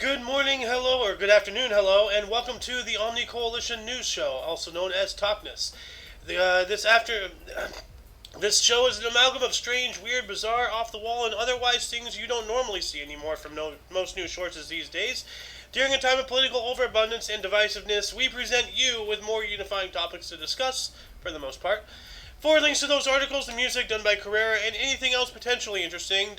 Good morning, hello, or good afternoon, hello, and welcome to the Omni Coalition News Show, also known as TOCNS. This show is an amalgam of strange, weird, bizarre, off-the-wall, and otherwise things you don't normally see anymore from most news sources these days. During a time of political overabundance and divisiveness, we present you with more unifying topics to discuss, for the most part. For links to those articles, the music done by Carrera, and anything else potentially interesting,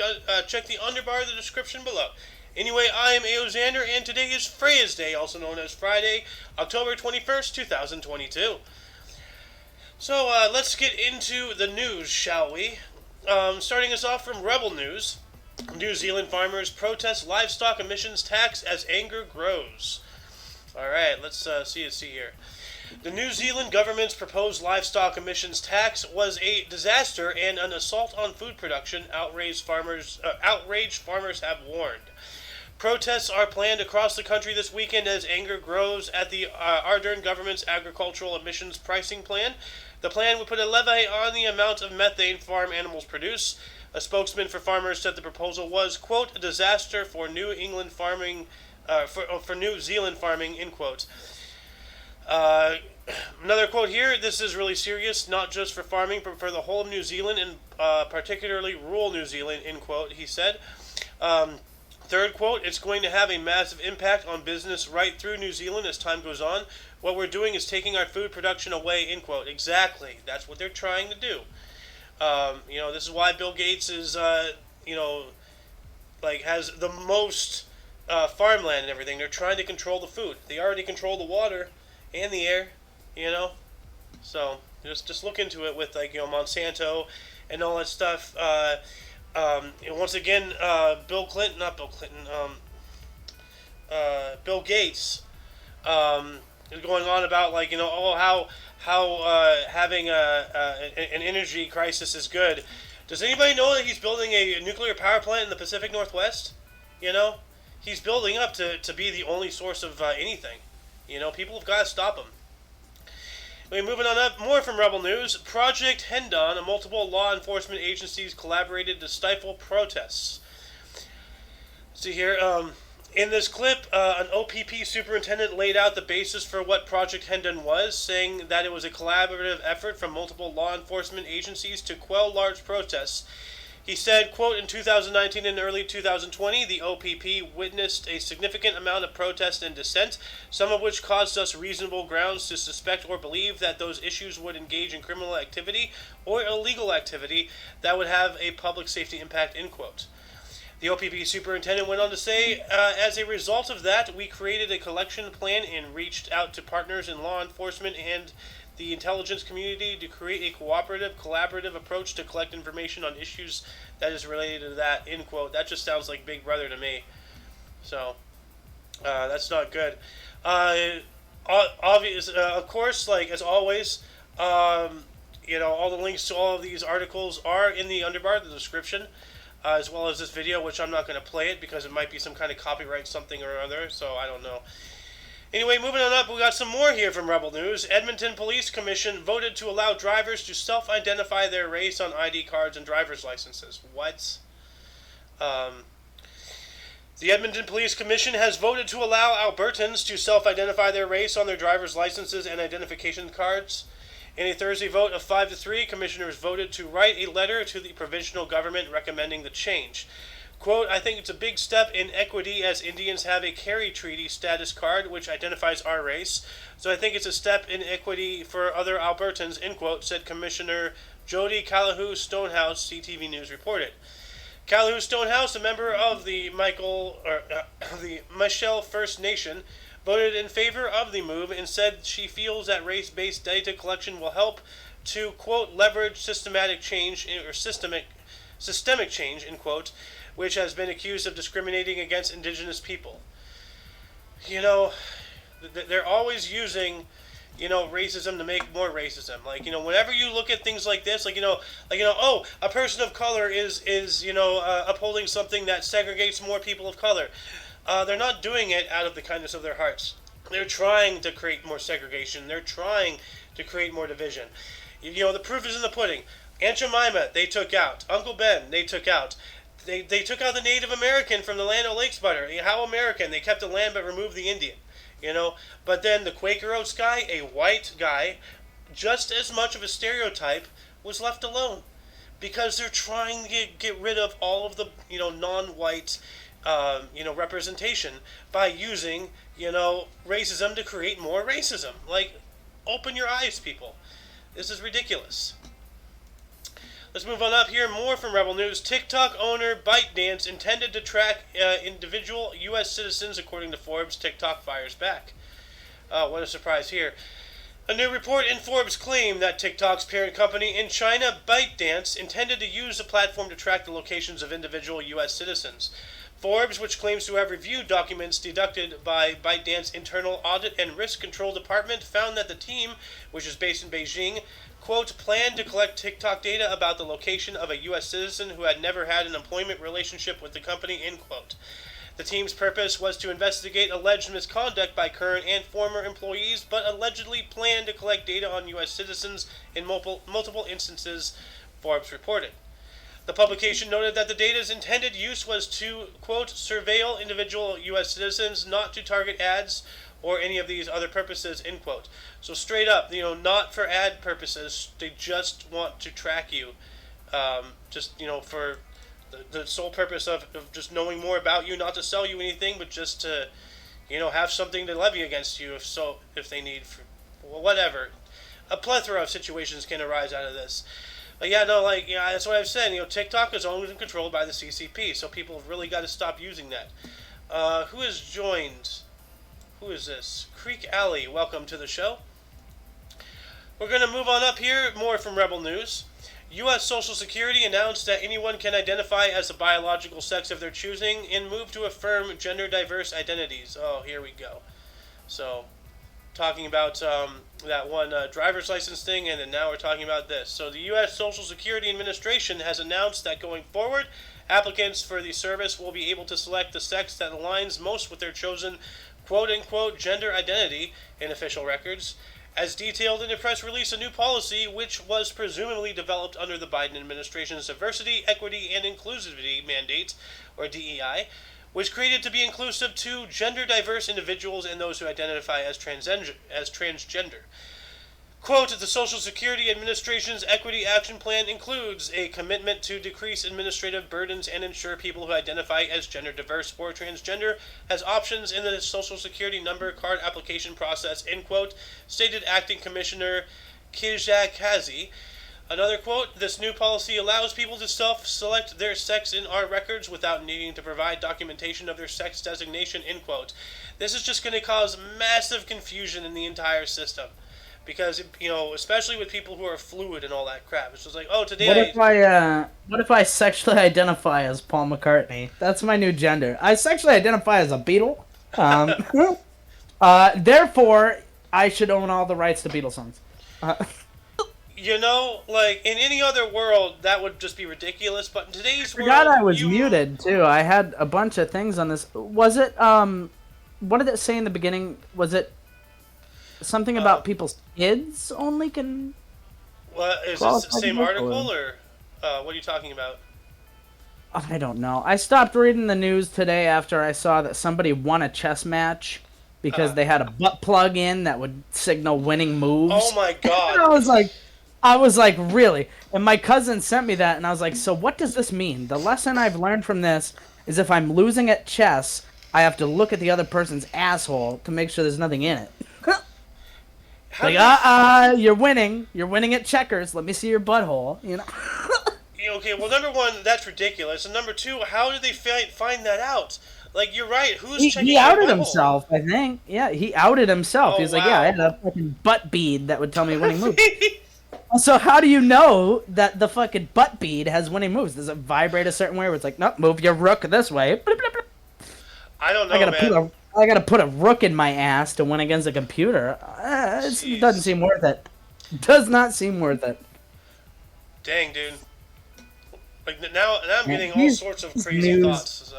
check the underbar of the description below. Anyway, I am Aoxander, and today is Freya's Day, also known as Friday, October 21st, 2022. So, let's get into the news, shall we? Starting us off from Rebel News. New Zealand farmers protest livestock emissions tax as anger grows. Alright, let's see here. The New Zealand government's proposed livestock emissions tax was a disaster and an assault on food production, outraged farmers have warned. Protests are planned across the country this weekend as anger grows at the Ardern government's agricultural emissions pricing plan. The plan would put a levy on the amount of methane farm animals produce. A spokesman for farmers said the proposal was, quote, a disaster for New England farming, for New Zealand farming, end quote. Another quote here, this is really serious, not just for farming, but for the whole of New Zealand, and particularly rural New Zealand, end quote, he said. Third quote, it's going to have a massive impact on business right through New Zealand as time goes on. What we're doing is taking our food production away, end quote. Exactly. That's what they're trying to do. This is why Bill Gates is, has the most farmland and everything. They're trying to control the food. They already control the water and the air, So, just look into it with, Monsanto and all that stuff. Once again, Bill Gates is going on about how having an energy crisis is good. Does anybody know that he's building a nuclear power plant in the Pacific Northwest? He's building up to be the only source of anything. People have got to stop him. Moving on up, more from Rebel News. Project Hendon, multiple law enforcement agencies collaborated to stifle protests. See here, in this clip, an OPP superintendent laid out the basis for what Project Hendon was, saying that it was a collaborative effort from multiple law enforcement agencies to quell large protests. He said, quote, in 2019 and early 2020, the OPP witnessed a significant amount of protest and dissent, some of which caused us reasonable grounds to suspect or believe that those issues would engage in criminal activity or illegal activity that would have a public safety impact, end quote. The OPP superintendent went on to say, as a result of that, we created a collection plan and reached out to partners in law enforcement and the intelligence community to create a collaborative approach to collect information on issues that is related to that, end quote. That just sounds like Big Brother to me. So, that's not good. Of course, as always, all the links to all of these articles are in the underbar, the description, as well as this video, which I'm not going to play it because it might be some kind of copyright something or other, so I don't know. Anyway, moving on up, we got some more here from Rebel News. Edmonton Police Commission voted to allow drivers to self-identify their race on ID cards and driver's licenses. What? The Edmonton Police Commission has voted to allow Albertans to self-identify their race on their driver's licenses and identification cards. In a Thursday vote of 5-3, commissioners voted to write a letter to the provincial government recommending the change. Quote, I think it's a big step in equity as Indians have a carry treaty status card which identifies our race. So I think it's a step in equity for other Albertans, end quote, said Commissioner Jody Calahoo Stonehouse, CTV News reported. Calahoo Stonehouse, a member of the Michelle First Nation, voted in favor of the move and said she feels that race-based data collection will help to, quote, leverage systemic change, end quote, which has been accused of discriminating against Indigenous people. They're always using, racism to make more racism. Whenever you look at things like this, a person of color is upholding something that segregates more people of color. They're not doing it out of the kindness of their hearts. They're trying to create more segregation. They're trying to create more division. The proof is in the pudding. Aunt Jemima, they took out. Uncle Ben, they took out. They took out the Native American from the land of Lake Spider. How American? They kept the land but removed the Indian. But then the Quaker Oats guy, a white guy, just as much of a stereotype, was left alone because they're trying to get rid of all of the non-white representation by using racism to create more racism. Like, open your eyes, people. This is ridiculous. Let's move on up here. More from Rebel News. TikTok owner ByteDance intended to track individual U.S. citizens, according to Forbes. TikTok fires back. What a surprise here. A new report in Forbes claimed that TikTok's parent company in China, ByteDance, intended to use the platform to track the locations of individual U.S. citizens. Forbes, which claims to have reviewed documents deducted by ByteDance's internal audit and risk control department, found that the team, which is based in Beijing, quote, planned to collect TikTok data about the location of a U.S. citizen who had never had an employment relationship with the company, end quote. The team's purpose was to investigate alleged misconduct by current and former employees, but allegedly planned to collect data on U.S. citizens in multiple instances, Forbes reported. The publication noted that the data's intended use was to, quote, surveil individual U.S. citizens, not to target ads or any of these other purposes, end quote. So straight up, not for ad purposes. They just want to track you, for the sole purpose of just knowing more about you, not to sell you anything, but just to, have something to levy against you if they need, whatever. A plethora of situations can arise out of this. But that's what I've said. TikTok is owned and controlled by the CCP, so people have really got to stop using that. Who has joined? Who is this? Creek Alley, welcome to the show. We're going to move on up here. More from Rebel News. U.S. Social Security announced that anyone can identify as the biological sex of their choosing and move to affirm gender-diverse identities. Oh, here we go. So, talking about that one driver's license thing, and then now we're talking about this. So the U.S. Social Security Administration has announced that going forward, applicants for the service will be able to select the sex that aligns most with their chosen quote-unquote gender identity in official records. As detailed in a press release, a new policy, which was presumably developed under the Biden administration's Diversity, Equity, and Inclusivity Mandate, or DEI, was created to be inclusive to gender-diverse individuals and those who identify as transgender. Quote, the Social Security Administration's Equity Action Plan includes a commitment to decrease administrative burdens and ensure people who identify as gender diverse or transgender has options in the Social Security number card application process, end quote, stated Acting Commissioner Kijak Kazi. Another quote, this new policy allows people to self-select their sex in our records without needing to provide documentation of their sex designation, end quote. This is just going to cause massive confusion in the entire system. Because, especially with people who are fluid and all that crap. It's just like, oh, today what if I sexually identify as Paul McCartney? That's my new gender. I sexually identify as a Beatle. Therefore, I should own all the rights to Beatles songs. In any other world, that would just be ridiculous. But in today's world... I forgot I was muted, too. I had a bunch of things on this. Was it, what did it say in the beginning? Was it something about people's kids only can... Well, is this the same article, or what are you talking about? I don't know. I stopped reading the news today after I saw that somebody won a chess match because they had a butt plug in that would signal winning moves. Oh my god. And I was like, really? And my cousin sent me that, and I was like, so what does this mean? The lesson I've learned from this is if I'm losing at chess, I have to look at the other person's asshole to make sure there's nothing in it. You're winning. You're winning at checkers. Let me see your butthole. Okay, well, number one, that's ridiculous. And number two, how did they find that out? Like, you're right. Who's checking He outed himself, I think. Yeah, he outed himself. Oh, He was like, I had a fucking butt bead that would tell me winning moves. So how do you know that the fucking butt bead has winning moves? Does it vibrate a certain way where it's like, nope, move your rook this way? I don't know, I gotta put a rook in my ass to win against a computer. It doesn't seem worth it. Does not seem worth it. Dang, dude. Like now I'm getting all sorts of crazy thoughts.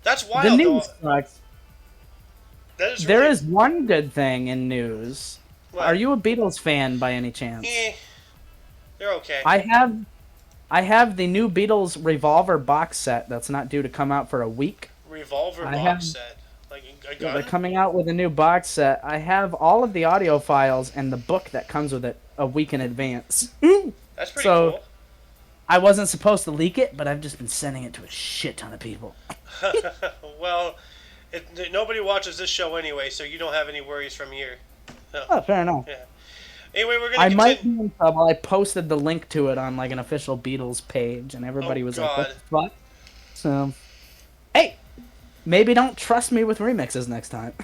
That's wild. The news sucks. There is one good thing in news. What? Are you a Beatles fan by any chance? They're okay. I I have the new Beatles Revolver box set that's not due to come out for a week. Revolver I have, box set, like a yeah, they're gun. coming out with a new box set. I have all of the audio files and the book that comes with it a week in advance. That's pretty So cool. I wasn't supposed to leak it, but I've just been sending it to a shit ton of people. Well, nobody watches this show anyway, so you don't have any worries from here. No. Oh, fair enough. Yeah. Anyway, we're gonna I might continue. be in trouble. I posted the link to it on like an official Beatles page, and Oh everybody was like, "What God. the fuck?" So, hey, maybe don't trust me with remixes next time.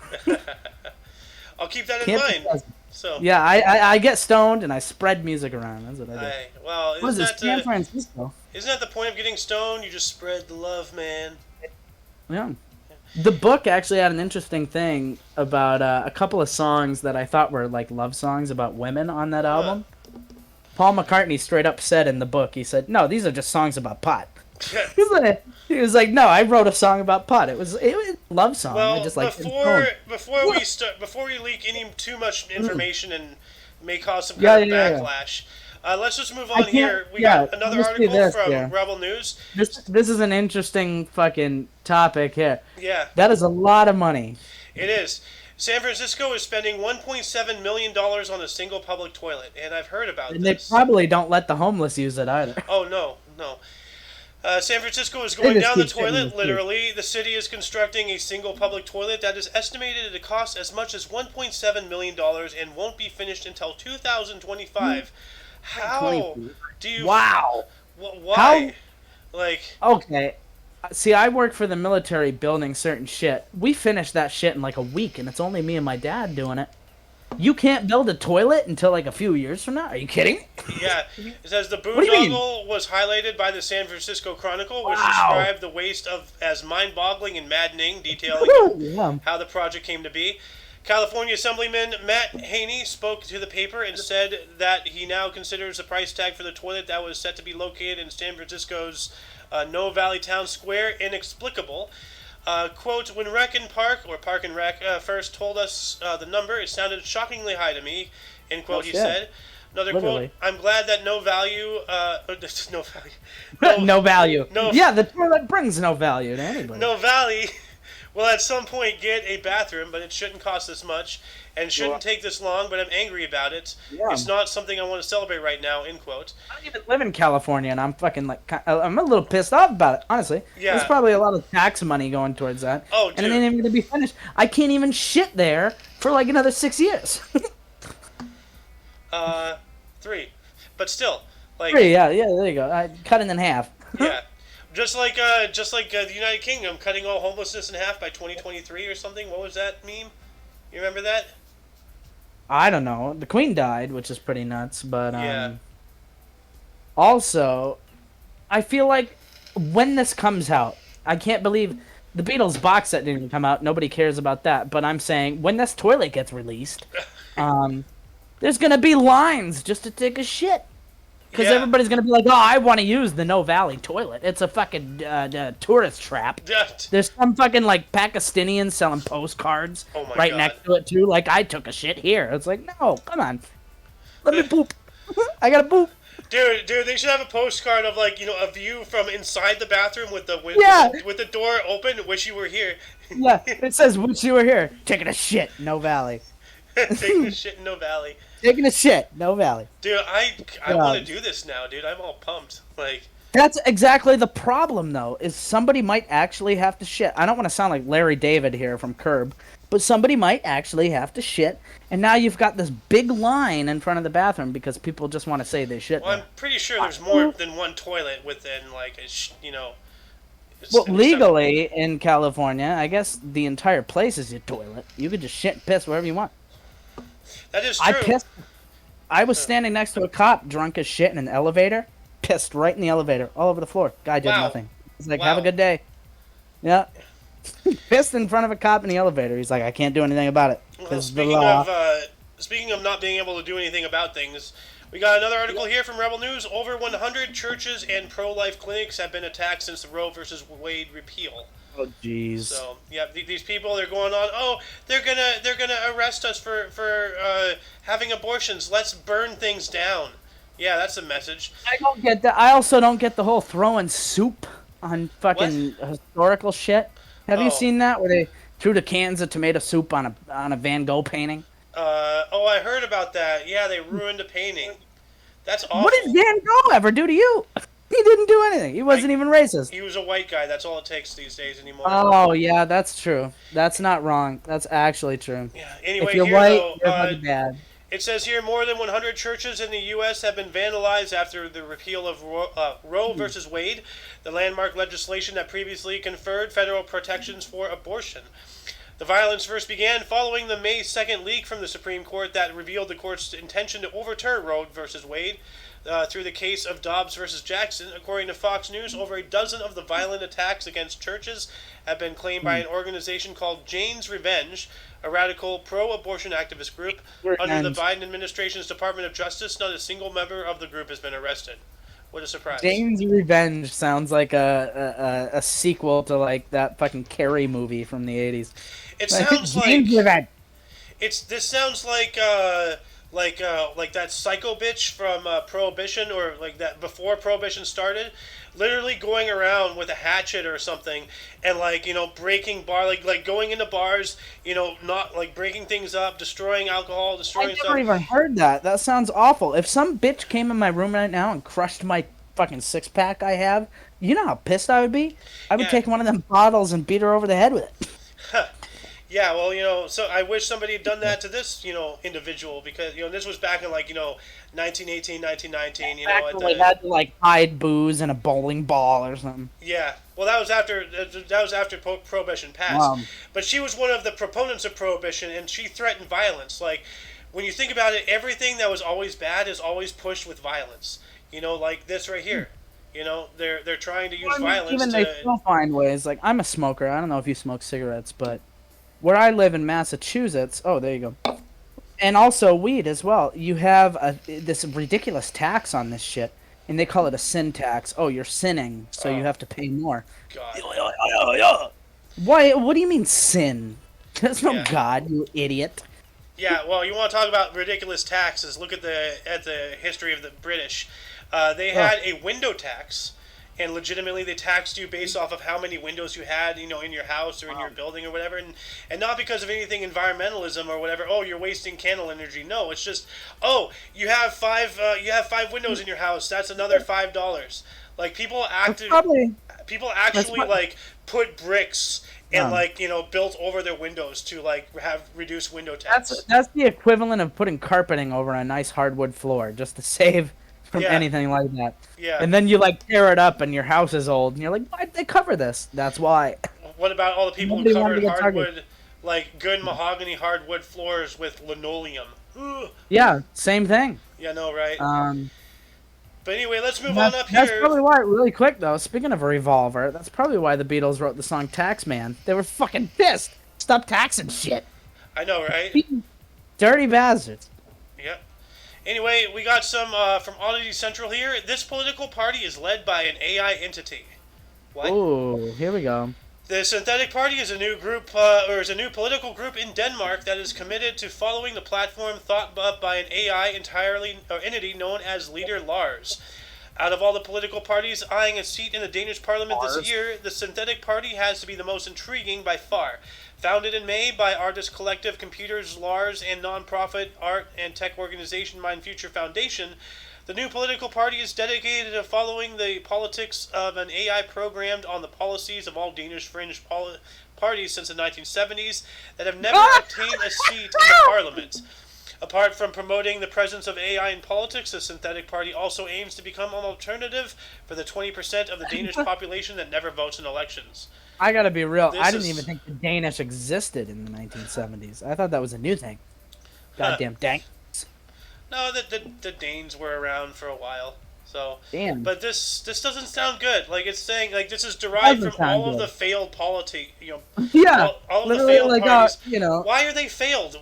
I'll keep that in Can't be mind. trusted. So, Yeah, I get stoned and I spread music around. That's what I do. well, What is this? San Francisco. isn't that the point of getting stoned? You just spread the love, man. Yeah. The book actually had an interesting thing about a couple of songs that I thought were like love songs about women on that album. Paul McCartney straight up said in the book, he said, "No, these are just songs about pot." He was like, "No, I wrote a song about pot. It was a love song. I Well, just like before we leak any too much information and may cause some Yeah, kind of yeah, yeah. backlash, let's just move I on can't- here. We yeah, got another let's do article this, from yeah. Rebel News. This is an interesting fucking topic here. Yeah, That is a lot of money. it is. San Francisco is spending $1.7 million on a single public toilet, and I've heard about And they this. probably don't let the homeless use it either. Oh, no, no. San Francisco is They going just down the keep shitting in toilet, the literally. The city is constructing a single public toilet that is estimated to cost as much as $1.7 million and won't be finished until 2025. How do you... Wow. Why? Like, Okay. See, I work for the military building certain shit. We finished that shit in like a week, and it's only me and my dad doing it. You can't build a toilet until like a few years from now? Are you kidding? yeah. It says the do you mean? boondoggle was highlighted by the San Francisco Chronicle, which Wow. described the waste as mind-boggling and maddening, detailing Yeah. how the project came to be. California Assemblyman Matt Haney spoke to the paper and said that he now considers the price tag for the toilet that was set to be located in San Francisco's No Valley Town Square inexplicable. Quote, when Rec and Park, or Park and Rec, first told us the number, it sounded shockingly high to me, end quote, Oh, he shit. said. Another Literally. quote, I'm glad that no value, no value, No value. no- Yeah, the toilet brings no value to anybody. no valley will at some point get a bathroom, but it shouldn't cost this much and shouldn't take this long, but I'm angry about it. Yeah. It's not something I want to celebrate right now, end quote. I don't even live in California, and I'm fucking like, I'm a little pissed off about it, honestly. Yeah. There's probably a lot of tax money going towards that. Oh, And it dude. ain't even gonna be finished. I can't even shit there for like another 6 years. 3. But still, like, 3, yeah, there you go. I cut it in half. yeah. Just like the United Kingdom cutting all homelessness in half by 2023 or something. What was that meme? You remember that? I don't know. The Queen died, which is pretty nuts, but Yeah. Also, I feel like when this comes out, I can't believe the Beatles box set didn't even come out. Nobody cares about that, but I'm saying when this toilet gets released, there's gonna be lines just to take a shit. Because Yeah. everybody's gonna be like, "Oh, I want to use the No Valley toilet. It's a fucking tourist trap." There's some fucking like Pakistanians selling postcards Oh my right God. next to it too. Like, I took a shit here. It's like, no, come on, let me poop. I gotta poop. Dude, they should have a postcard of like, a view from inside the bathroom with the Yeah. with the door open. Wish you were here. Yeah, it says, "Wish you were here, taking a shit, No Valley, Taking a shit in No Valley. taking a shit, No Valley." Dude, I Yeah. want to do this now, dude. I'm all pumped. Like, That's exactly the problem, though, is somebody might actually have to shit. I don't want to sound like Larry David here from Curb, but somebody might actually have to shit, and now you've got this big line in front of the bathroom because people just want to say they shit well, there. I'm pretty sure there's more than one toilet within like Well, legally in California, I guess the entire place is your toilet. You could just shit and piss wherever you want. That is true. I pissed. I was standing next to a cop, drunk as shit, in an elevator. Pissed right in the elevator, all over the floor. Guy did Wow. nothing. He's like, Wow. "Have a good day." Yeah. Pissed in front of a cop in the elevator. He's like, "I can't do anything about it." Well, 'Cause the law. speaking of not being able to do anything about things, we got another article here from Rebel News. Over 100 churches and pro-life clinics have been attacked since the Roe versus Wade repeal. Oh, jeez. So yeah, these people, they're going on. Oh, they're gonna arrest us for having abortions. Let's burn things down. Yeah, that's the message. I don't get that. I also don't get the whole throwing soup on What? fucking historical shit. Have you Oh, seen that where they threw the cans of tomato soup on a Van Gogh painting? oh, I heard about that. Yeah, they ruined a painting. That's What did awful. Van Gogh ever do to you? He didn't do anything. He I wasn't even racist. He was a white guy. That's all it takes these days anymore. Oh yeah, that's true. That's not wrong. That's actually true. Yeah. If Anyway, you're here white, though, you're fucking bad. it says here more than 100 churches in the U.S. have been vandalized after the repeal of Roe versus Wade, the landmark legislation that previously conferred federal protections for abortion. The violence first began following the May 2nd leak from the Supreme Court that revealed the court's intention to overturn Roe versus Wade through the case of Dobbs versus Jackson. According to Fox News, over a dozen of the violent attacks against churches have been claimed by an organization called Jane's Revenge, a radical pro-abortion activist group. Under the Biden administration's Department of Justice, not a single member of the group has been arrested. What a surprise. Jane's Revenge sounds like a sequel to like that fucking Carrie movie from the 80s. It sounds like Jane's Revenge. this sounds like that psycho bitch from Prohibition, or like that before Prohibition started, literally going around with a hatchet or something and breaking like going into bars, not like breaking things up, destroying alcohol, I destroying never stuff. even heard that. That sounds awful. If some bitch came in my room right now and crushed my fucking 6-pack I have, you know how pissed I would be? I would Yeah. take one of them bottles and beat her over the head with it. Yeah, well, so I wish somebody had done that to this, individual, because, this was back in 1918, 1919, Back at when we the had to like hide booze in a bowling ball or something. yeah. Well, that was after Prohibition passed. Wow. But she was one of the proponents of Prohibition, and she threatened violence. Like, when you think about it, everything that was always bad is always pushed with violence. Like this right here. They're trying to use Well, I mean, violence even they to. still find ways. Like I'm a smoker. I don't know if you smoke cigarettes, but where I live in Massachusetts, oh, there you go. And also weed as well. You have this ridiculous tax on this shit, and they call it a sin tax. Oh, you're sinning, so you Oh, have to pay more. God. Why? What do you mean sin? There's no Yeah. God, you idiot. Yeah, well, you want to talk about ridiculous taxes? Look at the history of the British. They had a window tax, and legitimately they taxed you based off of how many windows you had, in your house or in your building or whatever, and not because of anything environmentalism or whatever. Oh, you're wasting candle energy. No, it's just, oh, you have five windows in your house. That's another $5. Like That's probably people that's actually what. like put bricks and Um, built over their windows to have reduced window that's tax. that's the equivalent of putting carpeting over a nice hardwood floor just to save from Yeah, anything like that. yeah. And then you like tear it up and your house is old and you're like, why'd they cover this? That's why. What about all the people who Nobody wanted to covered get targeted. hardwood, like good mahogany hardwood floors with linoleum? Ugh. Yeah, same thing. Yeah, no, right? Um, But anyway, let's move on up that's here. probably why. Really quick though, speaking of a revolver, that's probably why the Beatles wrote the song "Tax Man." They were fucking pissed. Stop taxing shit. I know, right? Dirty bastards. Yep. Anyway, we got some from Oddity Central here. This political party is led by an AI entity. What? Ooh, here we go. The Synthetic Party is a new group, or is a new political group in Denmark that is committed to following the platform thought up by an AI entity known as Leader Lars. Out of all the political parties eyeing a seat in the Danish parliament Lars. this year, the Synthetic Party has to be the most intriguing by far. Founded in May by artist collective Computers Lars and nonprofit art and tech organization Mind Future Foundation, the new political party is dedicated to following the politics of an AI programmed on the policies of all Danish fringe parties since the 1970s that have never obtained a seat in the parliament. Apart from promoting the presence of AI in politics, the Synthetic Party also aims to become an alternative for the 20% of the Danish population that never votes in elections. I gotta be real. This I didn't is- even think the Danish existed in the 1970s. I thought that was a new thing. Huh. Goddamn dang. No, the Danes were around for a while. So, Damn. but this doesn't sound good. Like it's saying like this is derived Doesn't from sound all of good. the failed polity. Yeah. All of the Literally, failed like, parties. Why are they failed?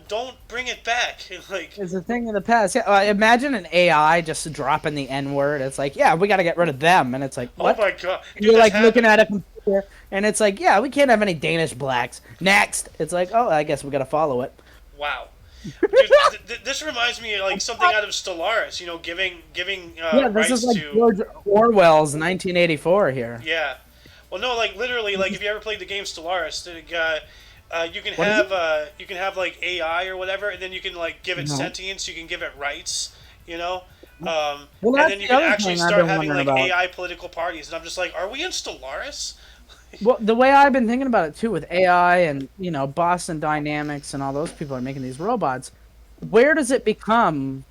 Don't bring it back. Like, it's a thing in the past. Yeah, imagine an AI just dropping the N word. It's like, yeah, we got to get rid of them, and it's like, what? oh my god, And Dude, you're this like happened- looking at a computer, and it's like, yeah, we can't have any Danish blacks. Next, it's like, oh, I guess we got to follow it. Wow. Dude, this reminds me of like something out of Stellaris. You know, giving Yeah, this is rights like to. George Orwell's 1984 here. Yeah. Well, no, like literally, like if you ever played the game Stellaris, What is it? you can have like AI or whatever, and then you can like give it No. sentience. You can give it rights. You know, Well, and that's then you the can other actually thing I've start been having wondering like about. AI political parties. And I'm just like, are we in Stellaris? Well, the way I've been thinking about it too, with AI and Boston Dynamics and all those people are making these robots. Where does it become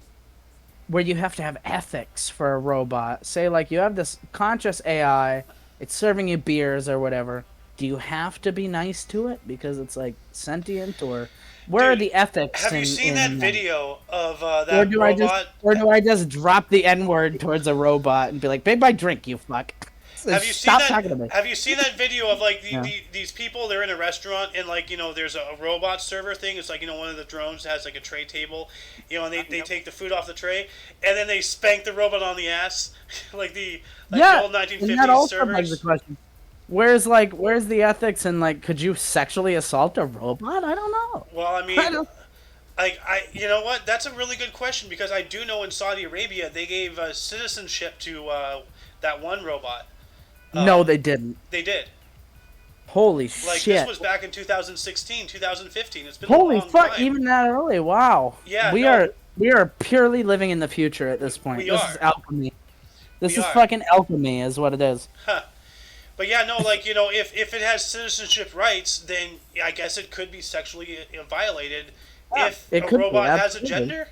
where you have to have ethics for a robot? Say, like, you have this conscious AI, it's serving you beers or whatever. Do you have to be nice to it because it's like sentient, or where are Dude, the ethics have you seen that in that? video of Or that do I just robot? or do I just drop the N word towards a robot and be like, "Babe, my drink, you fuck." So Have you seen stop that? talking to me. Have you seen that video of like Yeah. these people? They're in a restaurant and like there's a robot server thing. It's like one of the drones has like a tray table, and they take the food off the tray and then they spank the robot on the ass, like the Yeah, old and that 1950s also begs the servers. question. Where's the ethics and, like, could you sexually assault a robot? I don't know. Well, I I mean, don't. you know what? That's a really good question because I do know in Saudi Arabia they gave citizenship to that one robot. No, Um, they didn't. they did. Holy Like this shit. was back in 2016, 2015. It's been a Holy long fuck, time. even that early. Wow. Yeah, We no, are we are purely living in the future at this point. we This is are. alchemy. This We is are. fucking alchemy is what it is. Huh. But yeah, no, like if it has citizenship rights, then I guess it could be sexually violated Yeah, if it a could be, robot has a absolutely. gender.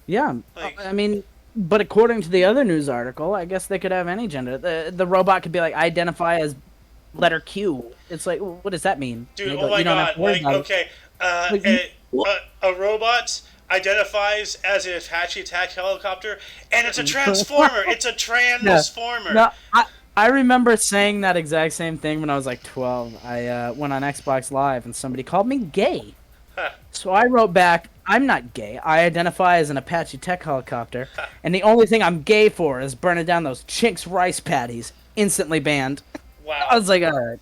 Yeah. Like, I mean, but according to the other news article, I guess they could have any gender. The robot could be like, identify as letter Q. It's like, what does that mean? And dude, they oh go, my you don't have god, to worry like about it. okay, Like, you, a robot identifies as an Apache attack helicopter, and it's a transformer. It's a yeah. transformer. No, I remember saying that exact same thing when I was like 12. I went on Xbox Live and somebody called me gay. Huh. So I wrote back, I'm not gay. I identify as an Apache tech helicopter, and the only thing I'm gay for is burning down those Chinks rice patties. Instantly banned. I Wow. was like, all right.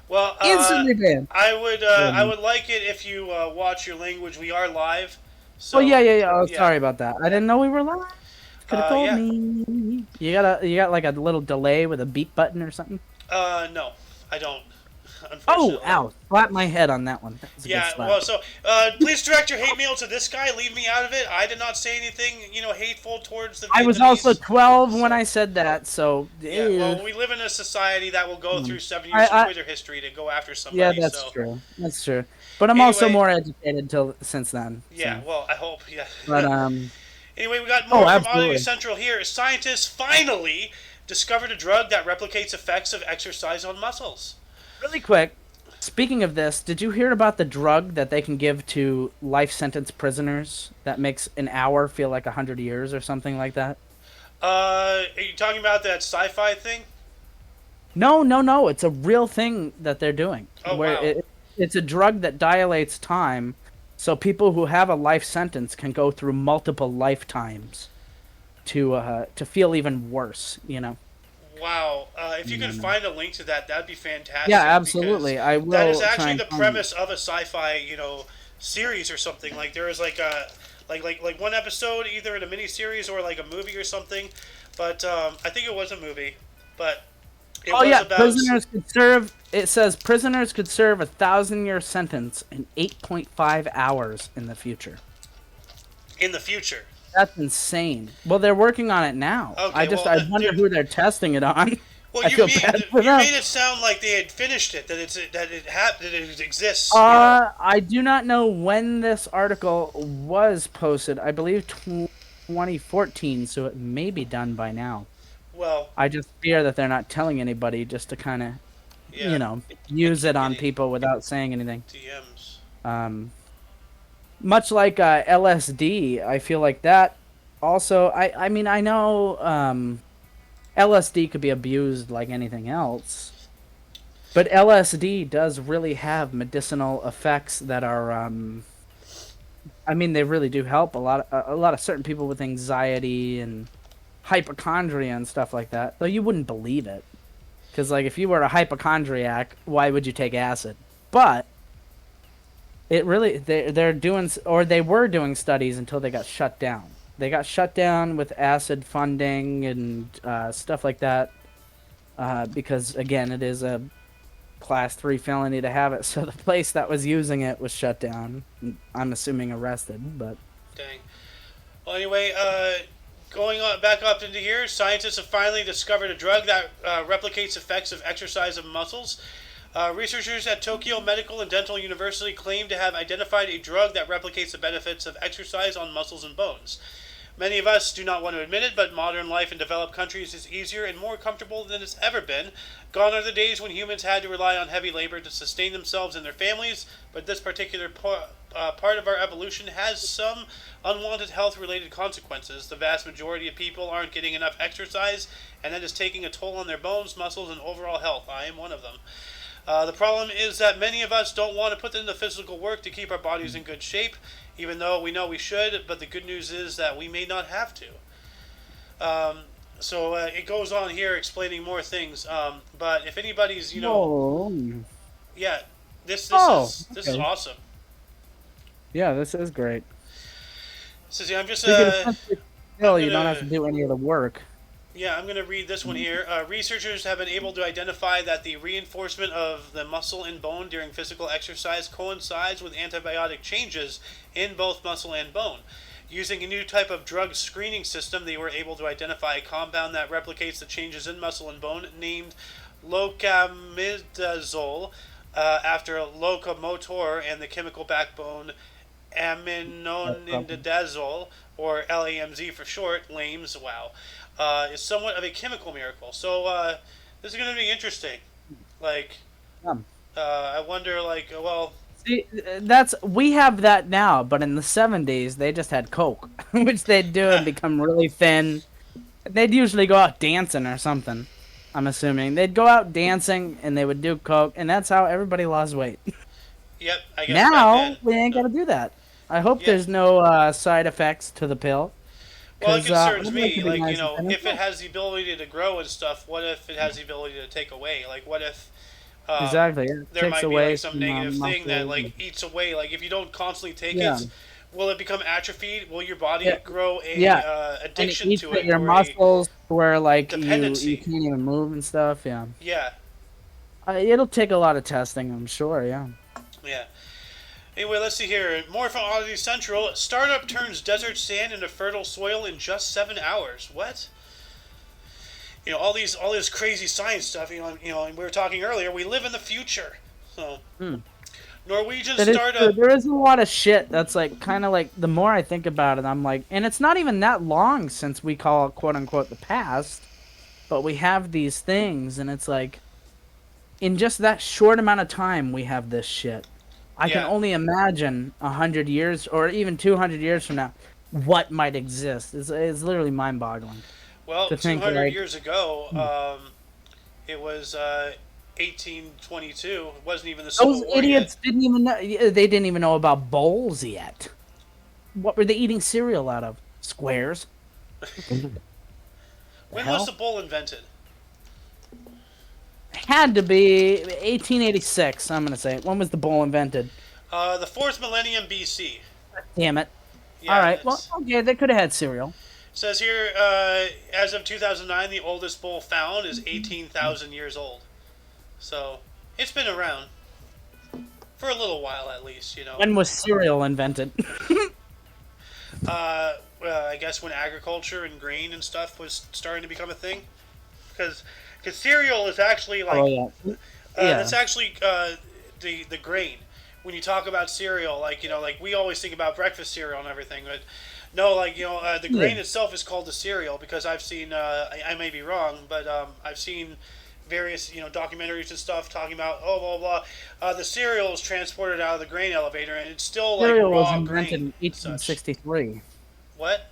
Well, Instantly banned. I would like it if you watch your language. We are live, Oh yeah, so yeah, yeah. Oh, yeah, sorry about that. I didn't know we were live. Could have told yeah. me. You got like a little delay with a beep button or something. No, I don't. Oh, Unfortunately. ow! Slap my head on that one. That was a good Yeah, slap. well, so please direct your hate mail to this guy. Leave me out of it. I did not say anything, hateful towards the I was also Vietnamese. 12 when So, I said that, so yeah, well, we live in a society that will go through 7 years of I Twitter history to go after yeah, somebody. that's So, true. That's true. But I'm also anyway, more educated till since then. yeah, So, well, I hope, yeah. but Anyway, we got oh, more from Audio absolutely. Central here. Scientists finally discovered a drug that replicates effects of exercise on muscles. Really quick. Speaking of this, did you hear about the drug that they can give to life sentence prisoners that makes an hour feel like 100 years or something like that? Are you talking about that sci-fi thing? No, no, no. It's a real thing that they're doing. Oh, Where wow. it's a drug that dilates time, so people who have a life sentence can go through multiple lifetimes to feel even worse. You know. Wow. If you can Mm. find a link to that, that'd be Yeah, fantastic because absolutely. I that is will try actually and the find it. premise of a sci-fi, series or something. Like there is like a like one episode either in a miniseries or like a movie or something. But I think it was a movie. But it Oh was yeah, about prisoners could serve. It says prisoners could serve 1,000-year sentence in 8.5 hours in the future. in the future. That's insane. Well, they're working on it now. Okay, well, I wonder who they're testing it on. well, I feel bad for you them. made it sound like they had finished it, that it exists. I do not know when this article was posted. I believe 2014, so it may be done by now. Well, I just fear that they're not telling anybody just to kind of, yeah, and use keep it on getting people without saying anything. DMs. Um, much like LSD, I feel like that also. I mean, I know LSD could be abused like anything else, but LSD does really have medicinal effects that are. I mean, they really do help a lot of certain people with anxiety and hypochondria and stuff like that. Though you wouldn't believe it, because like if you were a hypochondriac, why would you take acid? But It really they're doing or they were doing studies until they got shut down. They got shut down with acid funding and stuff like that because again it is a class 3 felony to have it. So the place that was using it was shut down. I'm assuming arrested, but Dang. Well, anyway, going on back up into here, scientists have finally discovered a drug that replicates effects of exercise of muscles. Researchers at Tokyo Medical and Dental University claim to have identified a drug that replicates the benefits of exercise on muscles and bones. Many of us do not want to admit it, but modern life in developed countries is easier and more comfortable than it's ever been. Gone are the days when humans had to rely on heavy labor to sustain themselves and their families, but this particular part of our evolution has some unwanted health related consequences. The vast majority of people aren't getting enough exercise, and that is taking a toll on their bones, muscles, and overall health. I am one of them. The problem is that many of us don't want to put in the physical work to keep our bodies in good shape, even though we know we should, but the good news is that we may not have to. So it goes on here explaining more things. But if anybody's, yeah, this is awesome. Yeah, this is great. So see, I'm just you don't have to do any of the work. Yeah, I'm going to read this one here. Researchers have been able to identify that the reinforcement of the muscle and bone during physical exercise coincides with antibiotic changes in both muscle and bone. Using a new type of drug screening system, they were able to identify a compound that replicates the changes in muscle and bone named locamidazole after locomotor and the chemical backbone aminonidazole, or LAMZ for short, LAMS, wow, is somewhat of a chemical miracle. So this is going to be interesting. Like, I wonder, like, well... See, we have that now, but in the 70s, they just had Coke, which they'd do and become really thin. They'd usually go out dancing or something, I'm assuming. They'd go out dancing, and they would do Coke, and that's how everybody lost weight. Yep, I guess now, we ain't got to do that. I hope there's no side effects to the pill. Well, it concerns me, like, if it has the ability to grow and stuff, what if it has the ability to take away? Like, what if exactly there might be like some negative thing that like eats away? Like, if you don't constantly take it, will it become atrophied? Will your body grow a addiction to it? Your muscles where like you can't even move and stuff. Yeah. Yeah. It'll take a lot of testing, I'm sure. Yeah. Yeah. Anyway, let's see here. More from Oddity Central. Startup turns desert sand into fertile soil in just 7 hours. What? All this crazy science stuff. And we were talking earlier. We live in the future. So, Norwegian startup. There is a lot of shit that's like kind of like the more I think about it, I'm like, and it's not even that long since we call it quote unquote the past, but we have these things, and it's like, in just that short amount of time, we have this shit. I can only imagine 100 years or even 200 years from now what might exist. It's literally mind-boggling. Well, 200 years ago, it was 1822. It wasn't even the Civil War. Those idiots didn't even know. They didn't even know about bowls yet. What were they eating cereal out of? Squares. When was the bowl invented? Had to be 1886, I'm going to say. When was the bowl invented? The 4th millennium BC. Damn it. Yeah, all right, well, okay, they could have had cereal. Says here, as of 2009, the oldest bowl found is 18,000 years old. So, it's been around. For a little while, at least, When was cereal invented? I guess when agriculture and grain and stuff was starting to become a thing. Because cereal is actually like, it's actually the grain. When you talk about cereal, like we always think about breakfast cereal and everything, but no, the grain itself is called the cereal because I've seen, I may be wrong, but I've seen various documentaries and stuff talking about blah blah. The cereal is transported out of the grain elevator and it's still cereal like raw was invented grain. In 1863. What?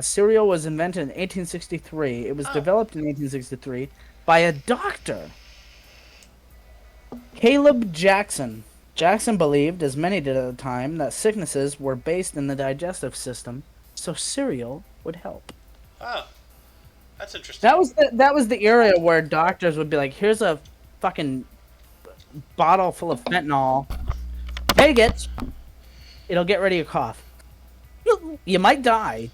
Cereal was invented in 1863. It was developed in 1863 by a doctor, Caleb Jackson. Jackson believed, as many did at the time, that sicknesses were based in the digestive system, so cereal would help. Oh, that's interesting. That was the era where doctors would be like, "Here's a fucking bottle full of fentanyl. Take it. It'll get rid of your cough. You might die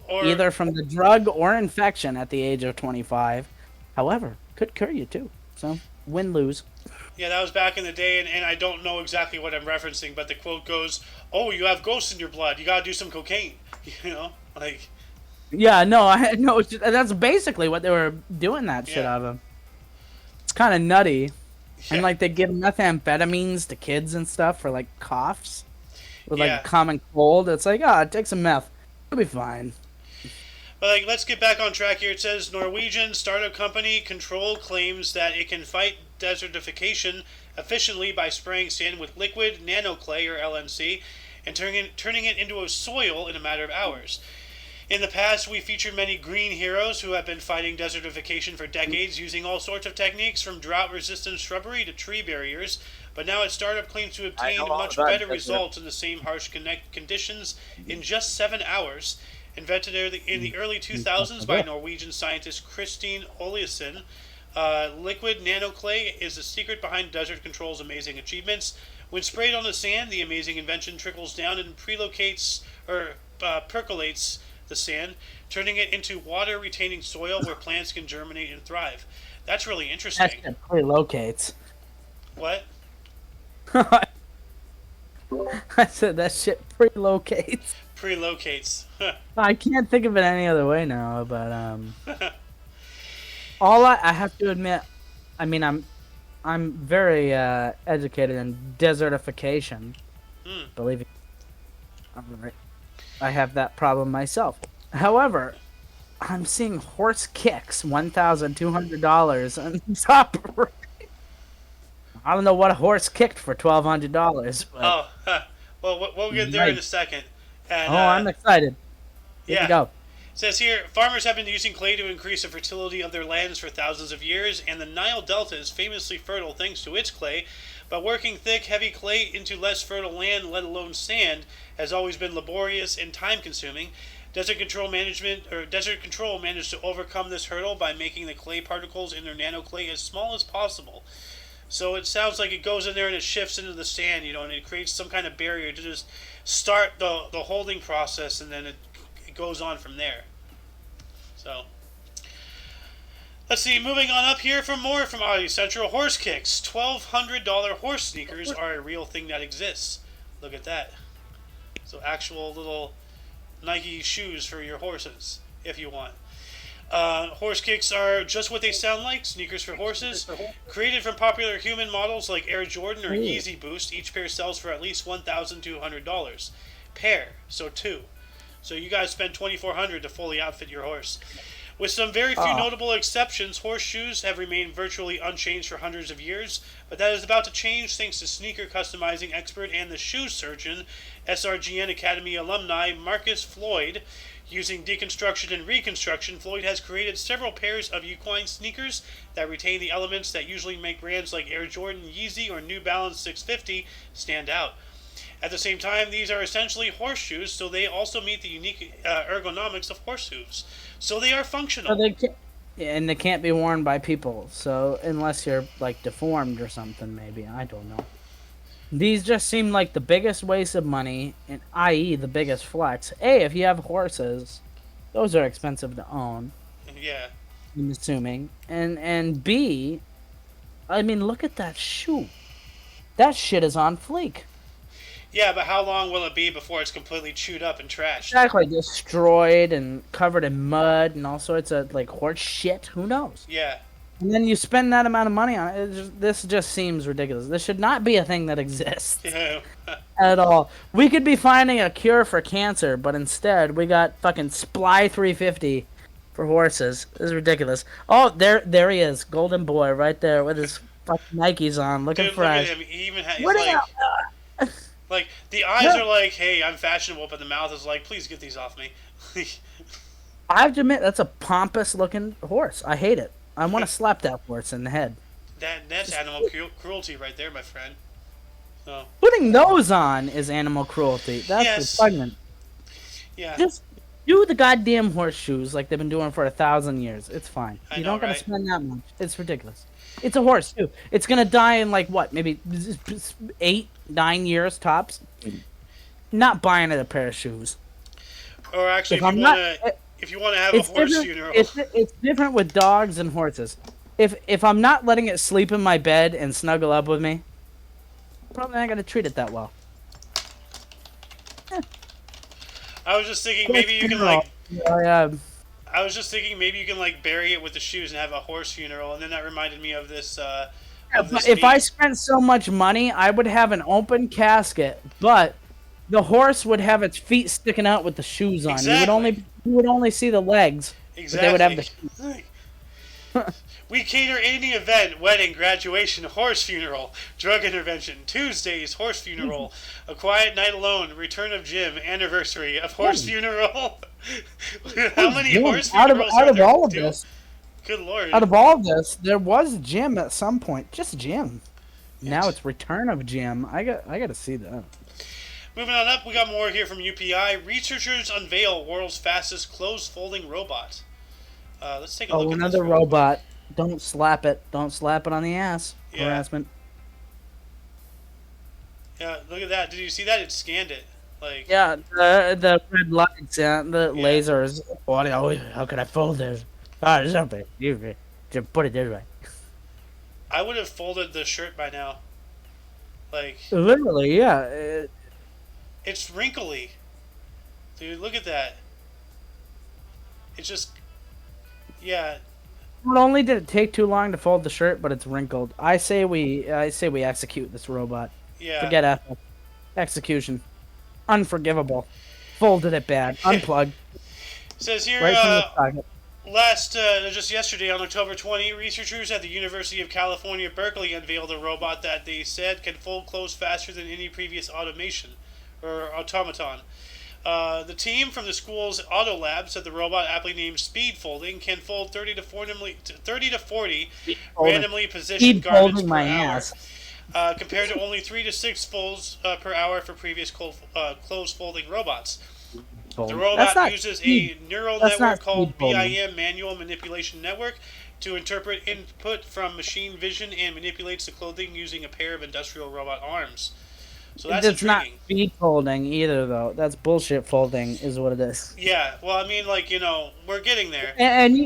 Or either from the drug or infection at the age of 25. However, could cure you too. So win lose. yeah, that was back in the day, and I don't know exactly what I'm referencing, but the quote goes, "Oh, you have ghosts in your blood. You gotta do some cocaine." You know, like Yeah, no, I no. That's basically what they were doing that shit yeah, out of. It's kind of nutty, and yeah, like they give methamphetamines to kids and stuff for like coughs with like a yeah. common cold. It's like, ah, take some meth, you'll be fine. But like, let's get back on track here. It says Norwegian startup company Control claims that it can fight desertification efficiently by spraying sand with liquid nanoclay or LNC and turning it into a soil in a matter of hours. In the past, we featured many green heroes who have been fighting desertification for decades using all sorts of techniques from drought-resistant shrubbery to tree barriers. But now its startup claims to obtain much better results in the same harsh conditions in just 7 hours. Invented in the early 2000s by Norwegian scientist Christine Oliassen, liquid nanoclay is the secret behind Desert Control's amazing achievements. When sprayed on the sand, the amazing invention trickles down and percolates the sand, turning it into water-retaining soil where plants can germinate and thrive. That's really That interesting. shit relocates. What? I said that shit relocates. Prelocates. I can't think of it any other way now, but all I have to admit, I mean, I'm very educated in desertification. Believe it. Alright. I have that problem myself. However, I'm seeing horse kicks $1,200 on top. I don't know what a horse kicked for $1,200, but Oh, well, we'll get there in a second. And I'm excited. Here we yeah, go. it says here, farmers have been using clay to increase the fertility of their lands for thousands of years, and the Nile Delta is famously fertile thanks to its clay. But working thick, heavy clay into less fertile land, let alone sand, has always been laborious and time-consuming. Desert Control managed to overcome this hurdle by making the clay particles in their nanoclay as small as possible. So it sounds like it goes in there and it shifts into the sand, and it creates some kind of barrier to just start the holding process, and then it goes on from there. So let's see, moving on up here for more from Audio Central. Horse kicks. $1,200 horse sneakers are a real thing that exists. Look at that. So actual little Nike shoes for your horses, if you want. Horse kicks are just what they sound like, sneakers for horses. Created from popular human models like Air Jordan or Yeezy Boost, each pair sells for at least $1,200. Pair, so two. So you guys spend $2,400 to fully outfit your horse. With some very few notable exceptions, horseshoes have remained virtually unchanged for hundreds of years, but that is about to change thanks to sneaker customizing expert and the shoe surgeon, SRGN Academy alumni Marcus Floyd. Using deconstruction and reconstruction, Floyd has created several pairs of equine sneakers that retain the elements that usually make brands like Air Jordan, Yeezy, or New Balance 650 stand out. At the same time, these are essentially horseshoes, so they also meet the unique ergonomics of horse hooves. So they are functional. And they can't be worn by people. So unless you're like deformed or something, maybe, I don't know. These just seem like the biggest waste of money, and i.e. the biggest flex. A, if you have horses, those are expensive to own. Yeah. I'm assuming. And B, I mean, look at that shoe. That shit is on fleek. Yeah, but how long will it be before it's completely chewed up and trashed? Exactly, destroyed and covered in mud and all sorts of like horse shit. Who knows? Yeah. And then you spend that amount of money on it. This just seems ridiculous. This should not be a thing that exists at all. We could be finding a cure for cancer, but instead we got fucking Sply 350 for horses. This is ridiculous. Oh, there he is, Golden Boy, right there with his fucking Nikes on, looking Dude, fresh. look at him. He even he's What like, like the eyes are like, "Hey, I'm fashionable," but the mouth is like, "Please get these off me." I have to admit, that's a pompous looking horse. I hate it. I want to slap that horse in the head. That's animal cruelty right there, my friend. So Putting those on is animal cruelty. That's Yes. repugnant. yeah, Just do the goddamn horseshoes like they've been doing for 1,000 years. It's fine. I You know, don't gotta right? spend that much. It's ridiculous. It's a horse too. It's gonna die in like what, maybe 8, 9 years tops. Not buying it a pair of shoes. Or actually, If I'm not, if you wanna have a it's horse different. funeral, It's different with dogs and horses. If I'm not letting it sleep in my bed and snuggle up with me, probably not gonna treat it that well. I was just thinking Horse maybe you can funeral. like. Yeah, I was just thinking maybe you can like bury it with the shoes and have a horse funeral, and then that reminded me of this if I meme. spent so much money, I would have an open casket, but the horse would have its feet sticking out with the shoes on. Exactly. You would only see the legs, but they would have the Exactly. shoes. We cater any event, wedding, graduation, horse funeral, drug intervention, Tuesdays, horse funeral, a quiet night alone, return of Jim, anniversary of horse funeral. How many Jim, horse funerals out are of there? all of Dude? this, Good lord. out of all of this, there was Jim at some point. Just Jim. Now Yeah. it's Return of Jim. I got to see that. Moving on up, we got more here from UPI. Researchers unveil world's fastest closed folding robot. Let's take a Oh, look at this. another real quick. robot. Don't slap it. Don't slap it on the ass. Yeah. Harassment. Yeah, look at that. Did you see that? It scanned it. Like, Yeah, the red lights, the Yeah. lasers. How can I fold this? Ah, there's something. You just put it this way. I would have folded the shirt by now. Like, Literally, yeah. it's wrinkly. Dude, look at that. It's just, yeah, Not only did it take too long to fold the shirt, but it's wrinkled. I say we execute this robot. yeah. Forget ethics. Execution. Unforgivable. Folded it bad. Unplugged. Says here, Right from the socket. just yesterday on October 20, researchers at the University of California, Berkeley unveiled a robot that they said can fold clothes faster than any previous automation or automaton. The team from the school's auto lab said the robot, aptly named Speed Folding, can fold 30 to 40 randomly positioned Speed garments folding per my hour, ass. compared to only 3 to 6 folds per hour for previous clothes folding robots. The That's robot not uses speed. a neural That's network not called speed folding. BIM, Manual Manipulation Network, to interpret input from machine vision and manipulates the clothing using a pair of industrial robot arms. So that's It's not intriguing. speed folding either, though. That's bullshit folding, is what it is. Yeah, well, I mean, like, we're getting there. And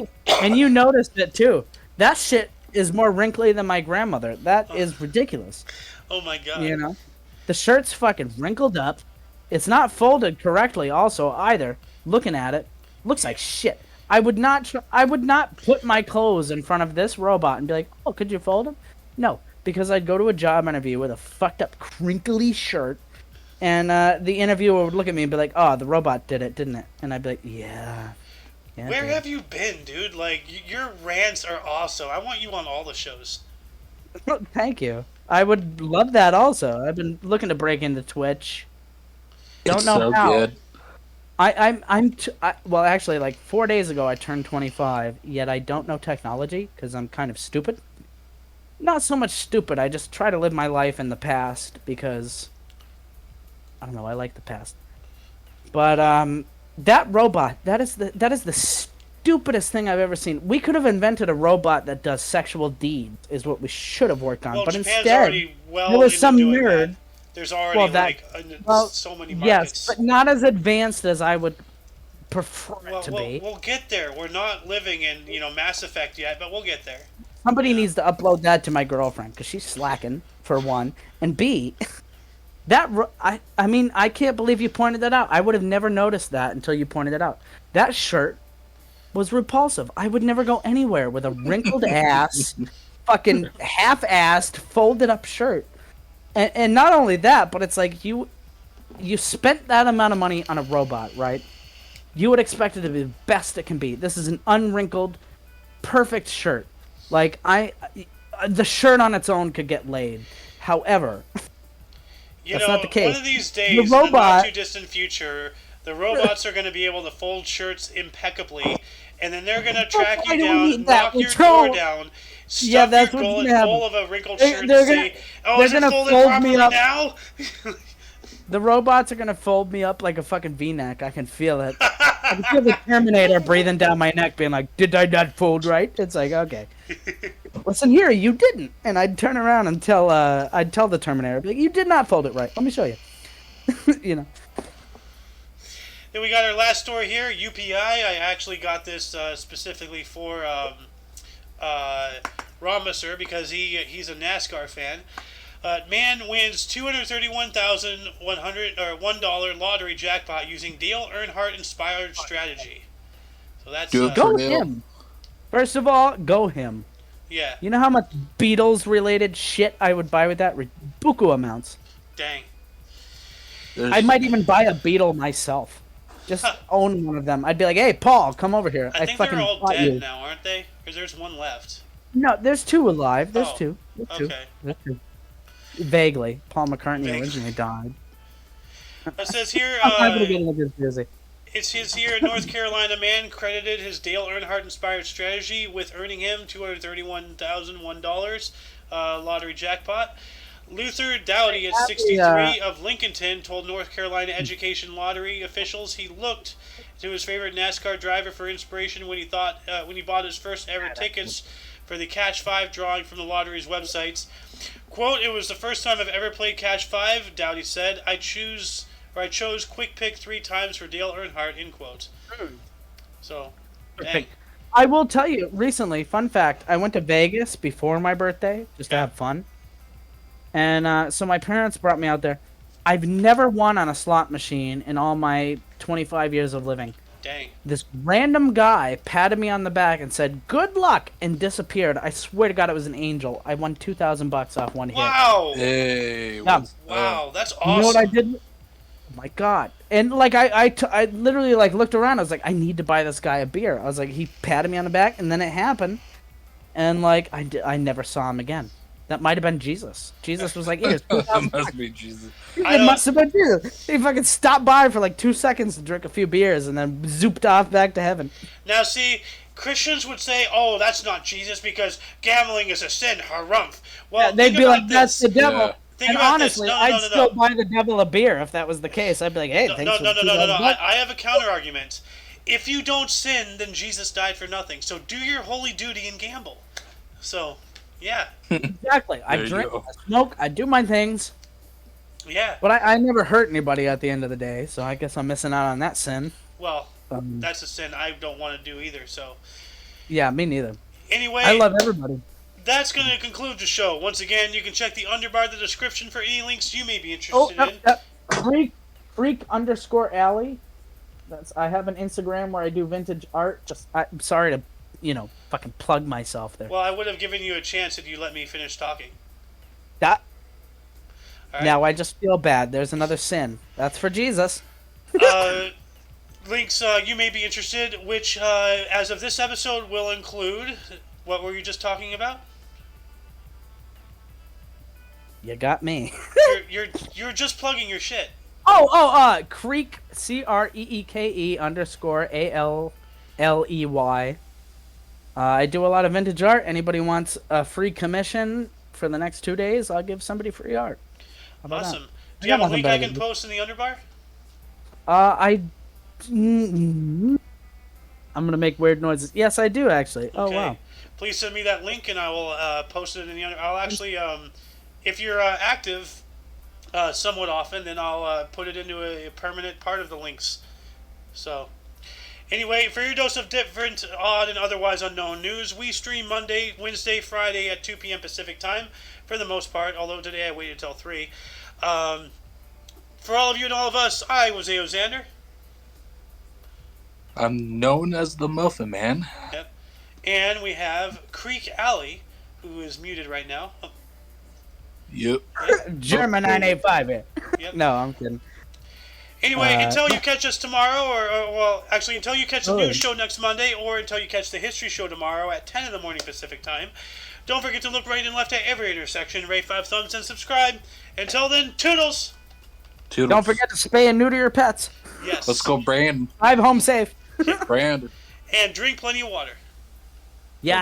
you noticed it too. That shit is more wrinkly than my grandmother. That is ridiculous. Oh my god. You know, the shirt's fucking wrinkled up. It's not folded correctly. Also, either looking at it, looks like shit. I would not put my clothes in front of this robot and be like, "Oh, could you fold them?" No, because I'd go to a job interview with a fucked up, crinkly shirt, and the interviewer would look at me and be like, "Oh, the robot did it, didn't it?" And I'd be like, "Yeah." Yeah, Where dude." have you been, dude? Like, your rants are awesome. I want you on all the shows. Thank you. I would love that also. I've been looking to break into Twitch. Don't It's know so how. good. Well, actually, like 4 days ago, I turned 25. Yet I don't know technology because I'm kind of stupid. Not so much stupid. I just try to live my life in the past because I don't know. I like the past. But that robot, that is the stupidest thing I've ever seen. We could have invented a robot that does sexual deeds. Is what we should have worked on. Well, But Japan's instead, already well there was into some doing nerd. that. There's already, Well, that- so many yes, markets. but not as advanced as I would prefer it to be. We'll get there. We're not living in, Mass Effect yet, but we'll get there. Somebody needs to upload that to my girlfriend because she's slacking for one, and B, I mean I can't believe you pointed that out. I would have never noticed that until you pointed it out. That shirt was repulsive. I would never go anywhere with a wrinkled ass, fucking half-assed, folded up shirt. And not only that, but it's like you spent that amount of money on a robot, right? You would expect it to be the best it can be. This is an unwrinkled, perfect shirt. Like the shirt on its own could get laid. However, that's not the case. One of these days, The in the not robot- too distant future, the robots are going to be able to fold shirts impeccably, and then they're going to track I you don't down, need that. knock your Let's door go. down, stuff Yeah, that's your what's gullet gonna happen. full of a wrinkled They're- shirt they're and gonna- say, "Oh, they're is it gonna folded fold me properly up. now?" the robots are gonna fold me up like a fucking V-neck. I can feel it. I can feel the Terminator breathing down my neck, being like, "Did I not fold right?" It's like, okay. Listen here, you didn't. And I'd turn around and I'd tell the Terminator, I'd be like, you did not fold it right. Let me show you. You know. Then we got our last story here, UPI. I actually got this specifically for Ramisser because he's a NASCAR fan. Man wins $231,101 lottery jackpot using Dale Earnhardt inspired strategy. So that's go him. First of all, go him. Yeah. You know how much Beatles related shit I would buy with that? Buku amounts. Dang. I might even buy a Beetle myself. Just own one of them. I'd be like, hey, Paul, come over here. I think fucking they're all dead you. now, aren't they? Because there's one left. No, there's two alive. There's Oh, two. okay. There's two. Vaguely. Paul McCartney originally died. It says here, I'm gonna get a good jersey. it says here, North Carolina man credited his Dale Earnhardt inspired strategy with earning him $231,001 lottery jackpot. Luther Dowdy, at 63, of Lincolnton, told North Carolina Education Lottery officials he looked to his favorite NASCAR driver for inspiration when he bought his first ever tickets for the Catch 5 drawing from the lottery's websites. Quote, "It was the first time I've ever played Catch 5, Dowdy said. I chose Quick Pick 3 times for Dale Earnhardt," end quote. So, dang. I will tell you, recently, fun fact, I went to Vegas before my birthday just to have fun. And so my parents brought me out there. I've never won on a slot machine in all my 25 years of living. Dang. This random guy patted me on the back and said, "Good luck," and disappeared. I swear to God, it was an angel. I won $2,000 off one hit. Wow. Hey. Wow, that's awesome. You know what I did? Oh my God. And like I literally like looked around. I was like, I need to buy this guy a beer. I was like, he patted me on the back, and then it happened. And like I never saw him again. That might have been Jesus. Jesus was like, "Here's $2,000." Must be Jesus. It must have been Jesus. He fucking stopped by for like 2 seconds to drink a few beers and then zooped off back to heaven. Now, see, Christians would say, "Oh, that's not Jesus because gambling is a sin, harumph." Well, Yeah, they'd be like, "That's the devil." Yeah. Think And about honestly, this. No, I'd still buy the devil a beer if that was the case. I'd be like, "Hey, thanks No. for $2,000." I have a counter argument. If you don't sin, then Jesus died for nothing. So do your holy duty and gamble. So, yeah. Exactly. I There you drink, go. I smoke, I do my things. Yeah. But I never hurt anybody at the end of the day, so I guess I'm missing out on that sin. Well, that's a sin I don't want to do either. So, Yeah, me neither. anyway, I love everybody. that's going to conclude the show. Once again, you can check the underbar of the description for any links you may be interested in. Freak_alley. I have an Instagram where I do vintage art. I'm sorry to, fucking plug myself there. Well, I would have given you a chance if you let me finish talking. That. All right. Now I just feel bad. There's another sin. That's for Jesus. Links you may be interested, which as of this episode will include what were you just talking about? You got me. You're just plugging your shit. Creek CREEKE_ALLEY. I do a lot of vintage art. Anybody wants a free commission for the next 2 days? I'll give somebody free art. How about Awesome. that? Do you have a nothing link I better can than- post in the underbar? I'm gonna make weird noises. Yes, I do actually. Okay. Oh wow. Please send me that link and I will post it in the under. I'll actually, if you're active somewhat often, then I'll put it into a permanent part of the links. So, anyway, for your dose of different, odd, and otherwise unknown news, we stream Monday, Wednesday, Friday at 2 p.m. Pacific time, for the most part, although today I waited till 3. For all of you and all of us, I was A.O. Xander. I'm known as the Muffin Man. Yep. And we have Creek Alley, who is muted right now. Oh, Yep. German 985 here. Yep. No, I'm kidding. Anyway, until you catch us tomorrow, until you catch the news show next Monday, or until you catch the history show tomorrow at 10 in the morning Pacific time, don't forget to look right and left at every intersection, rate 5 thumbs, and subscribe. Until then, toodles! Toodles. Don't forget to spay and neuter your pets. Yes. Let's go, Brandon. I'm home safe. Brandon. And drink plenty of water. Yeah.